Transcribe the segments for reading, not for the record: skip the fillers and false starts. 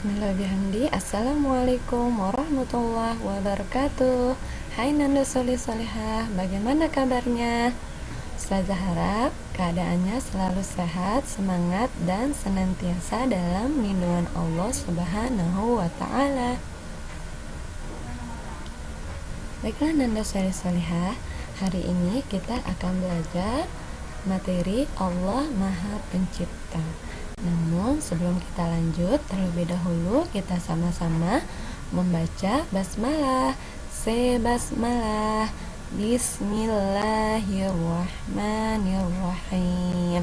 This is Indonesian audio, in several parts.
Bismillahirrahmanirrahim. Assalamualaikum warahmatullahi wabarakatuh. Hai Nanda Solihah, bagaimana kabarnya? Ustazah harap keadaannya selalu sehat, semangat, dan senantiasa dalam lindungan Allah Subhanahu wa Ta'ala. Baiklah Nanda Solihah, hari ini kita akan belajar materi Allah Maha Pencipta. Namun sebelum kita lanjut, terlebih dahulu kita sama-sama membaca basmalah. Basmalah. Bismillahirrahmanirrahim.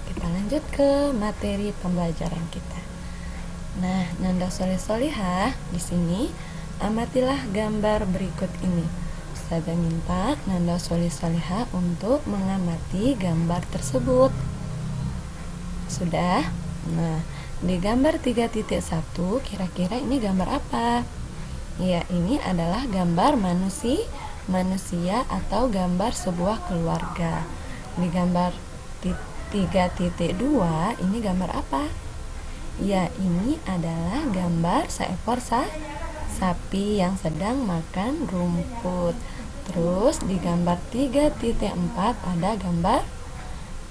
Kita lanjut ke materi pembelajaran kita. Nah, Nanda Solihah, di sini amatilah gambar berikut ini. Ustazah minta Nanda Solihah untuk mengamati gambar tersebut. Sudah? Nah, di gambar 3.1 kira-kira ini gambar apa? Ya, ini adalah gambar manusia atau gambar sebuah keluarga. Di gambar 3.2 ini gambar apa? Ya, ini adalah gambar seekor sapi yang sedang makan rumput. Terus di gambar 3.4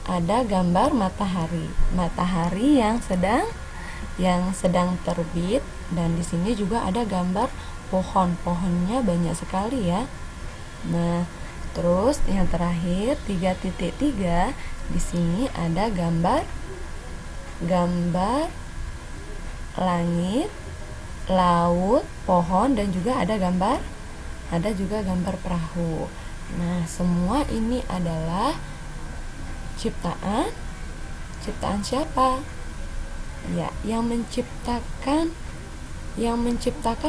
ada gambar matahari yang sedang terbit, dan di sini juga ada gambar pohonnya banyak sekali ya. Nah, terus yang terakhir 3.3 di sini ada gambar langit, laut, pohon, dan juga ada juga gambar perahu. Nah, semua ini adalah ciptaan siapa? Ya, yang menciptakan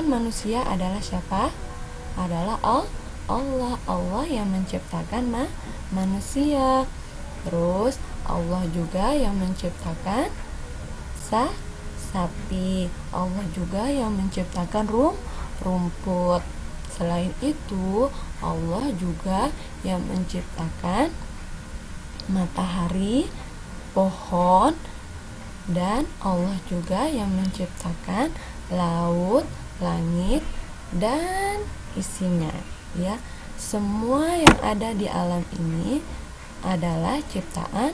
manusia adalah siapa? Adalah Allah. Allah yang menciptakan manusia. Terus Allah juga yang menciptakan sapi. Allah juga yang menciptakan rumput. Selain itu, Allah juga yang menciptakan matahari, pohon, dan Allah juga yang menciptakan laut, langit, dan isinya ya. Semua yang ada di alam ini adalah ciptaan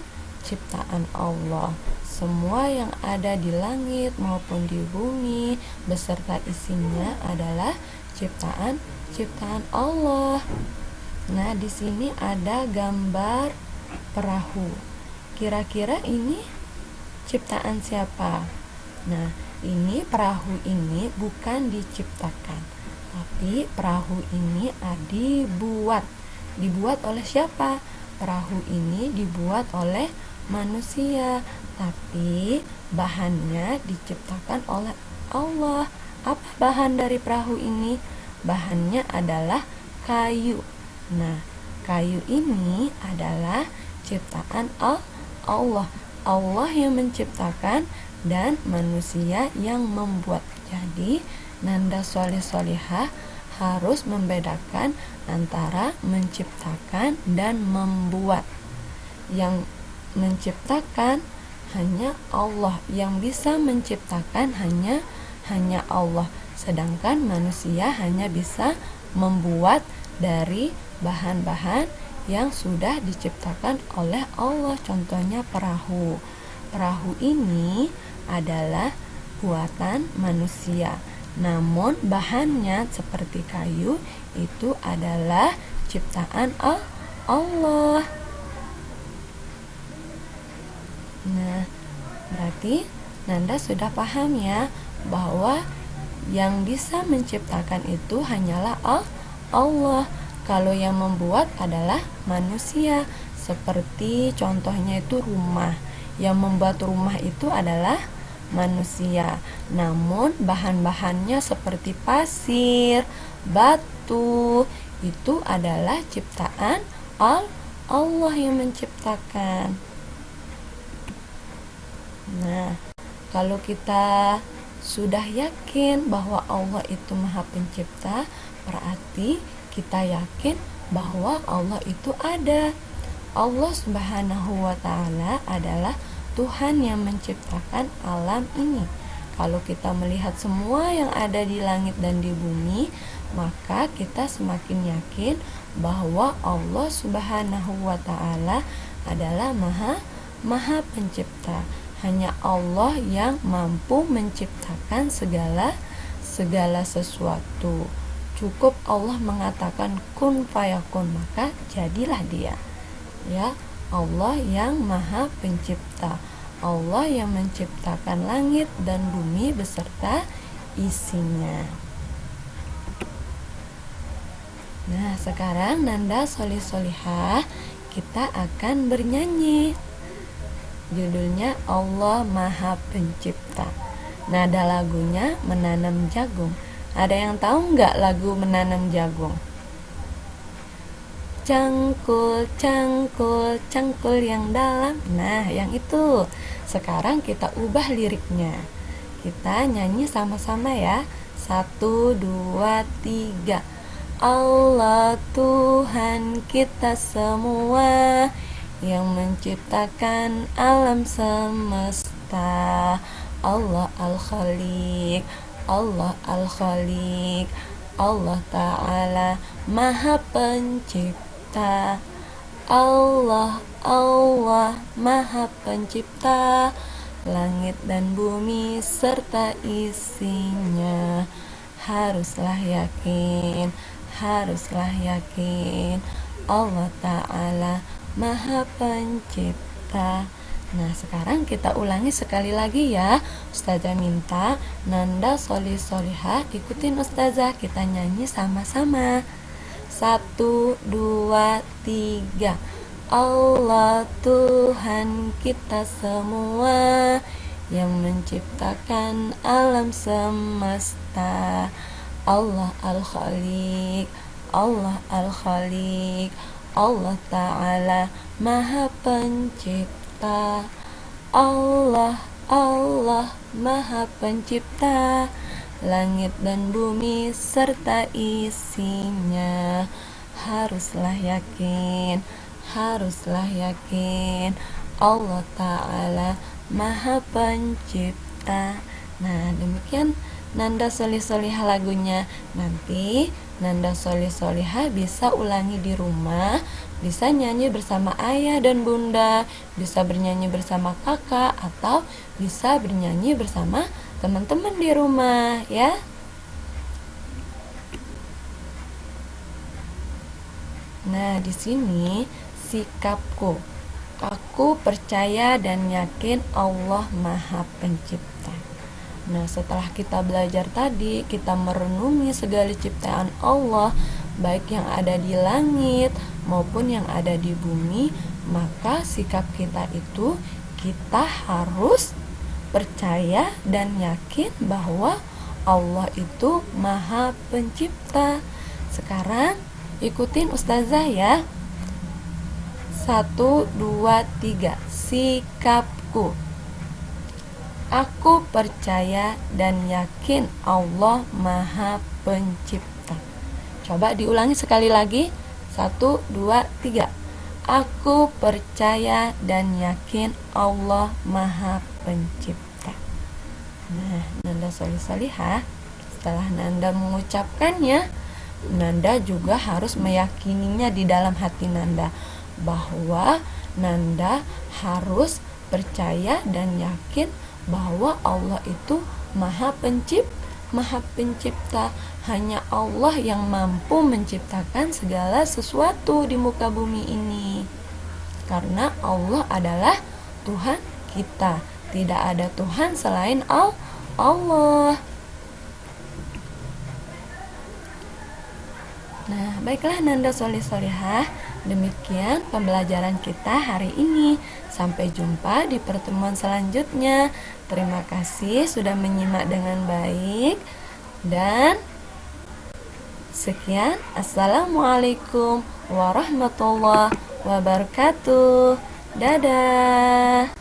Allah. Semua yang ada di langit maupun di bumi beserta isinya adalah ciptaan Allah. Nah, di sini ada gambar perahu. Kira-kira ini ciptaan siapa? Nah, ini perahu ini bukan diciptakan, tapi perahu ini dibuat oleh siapa? Perahu ini dibuat oleh manusia, tapi bahannya diciptakan oleh Allah. Apa bahan dari perahu ini? Bahannya adalah kayu. Nah, kayu ini adalah ciptaan Allah. Allah yang menciptakan dan manusia yang membuat. Jadi, Nanda Solihah harus membedakan antara menciptakan dan membuat. Yang menciptakan hanya Allah, yang bisa menciptakan hanya Allah. Sedangkan manusia hanya bisa membuat dari bahan-bahan yang sudah diciptakan oleh Allah. Contohnya perahu. Perahu ini adalah buatan manusia, namun bahannya seperti kayu itu adalah ciptaan Allah. Nah, berarti Nanda sudah paham ya bahwa yang bisa menciptakan itu hanyalah Allah. Kalau yang membuat adalah manusia. Seperti contohnya itu rumah. Yang membuat rumah itu adalah manusia. Namun bahan-bahannya seperti pasir, batu, itu adalah ciptaan Allah yang menciptakan. Nah, kalau kita sudah yakin bahwa Allah itu Maha Pencipta, berarti kita yakin bahwa Allah itu ada. Allah Subhanahu wa Ta'ala adalah Tuhan yang menciptakan alam ini. Kalau kita melihat semua yang ada di langit dan di bumi, maka kita semakin yakin bahwa Allah Subhanahu wa Ta'ala adalah Maha Pencipta. Hanya Allah yang mampu menciptakan segala sesuatu. Cukup Allah mengatakan kun fayakun, maka jadilah dia. Ya, Allah yang Maha Pencipta. Allah yang menciptakan langit dan bumi beserta isinya. Nah, sekarang Nanda Solih Solihah kita akan bernyanyi. Judulnya Allah Maha Pencipta. Nada lagunya Menanam Jagung. Ada yang tahu nggak lagu Menanam Jagung? Cangkul, cangkul, cangkul yang dalam. Nah, yang itu. Sekarang kita ubah liriknya. Kita nyanyi sama-sama ya. 1, 2, 3. Allah Tuhan kita semua, yang menciptakan alam semesta. Allah Al-Khaliq, Allah Al-Khaliq, Allah Ta'ala Maha Pencipta. Allah, Allah Maha Pencipta langit dan bumi serta isinya. Haruslah yakin, haruslah yakin, Allah Ta'ala Maha Pencipta. Nah, sekarang kita ulangi sekali lagi ya. Ustazah minta Nanda Solih Solihah ikutin Ustazah, kita nyanyi sama-sama. 1, 2, 3. Allah Tuhan kita semua, yang menciptakan alam semesta. Allah Al-Khaliq, Allah Al-Khaliq, Allah Ta'ala Maha Pencipta. Allah, Allah Maha Pencipta langit dan bumi serta isinya. Haruslah yakin, haruslah yakin, Allah Ta'ala Maha Pencipta. Nah, demikian Nanda Solih Solihah lagunya. Nanti Nanda Solih Solihah bisa ulangi di rumah, bisa nyanyi bersama ayah dan bunda, bisa bernyanyi bersama kakak, atau bisa bernyanyi bersama teman-teman di rumah ya. Nah, di sini sikapku. Aku percaya dan yakin Allah Maha Pencipta. Nah, setelah kita belajar tadi, kita merenungi segala ciptaan Allah, baik yang ada di langit maupun yang ada di bumi, maka sikap kita itu kita harus percaya dan yakin bahwa Allah itu Maha Pencipta. Sekarang ikutin Ustazah ya. 1, 2, 3. Sikapku. Aku percaya dan yakin Allah Maha Pencipta. Coba diulangi sekali lagi. 1, 2, 3. Aku percaya dan yakin Allah Maha Pencipta. Nah, Nanda Solih Solihah, setelah Nanda mengucapkannya, Nanda juga harus meyakininya di dalam hati Nanda, bahwa Nanda harus percaya dan yakin bahwa Allah itu Maha Pencipta. Hanya Allah yang mampu menciptakan segala sesuatu di muka bumi ini. Karena Allah adalah Tuhan kita. Tidak ada Tuhan selain Allah. Nah, baiklah Nanda Solih Solihah, demikian pembelajaran kita hari ini. Sampai jumpa di pertemuan selanjutnya. Terima kasih sudah menyimak dengan baik. Dan sekian. Assalamualaikum warahmatullahi wabarakatuh. Dadah.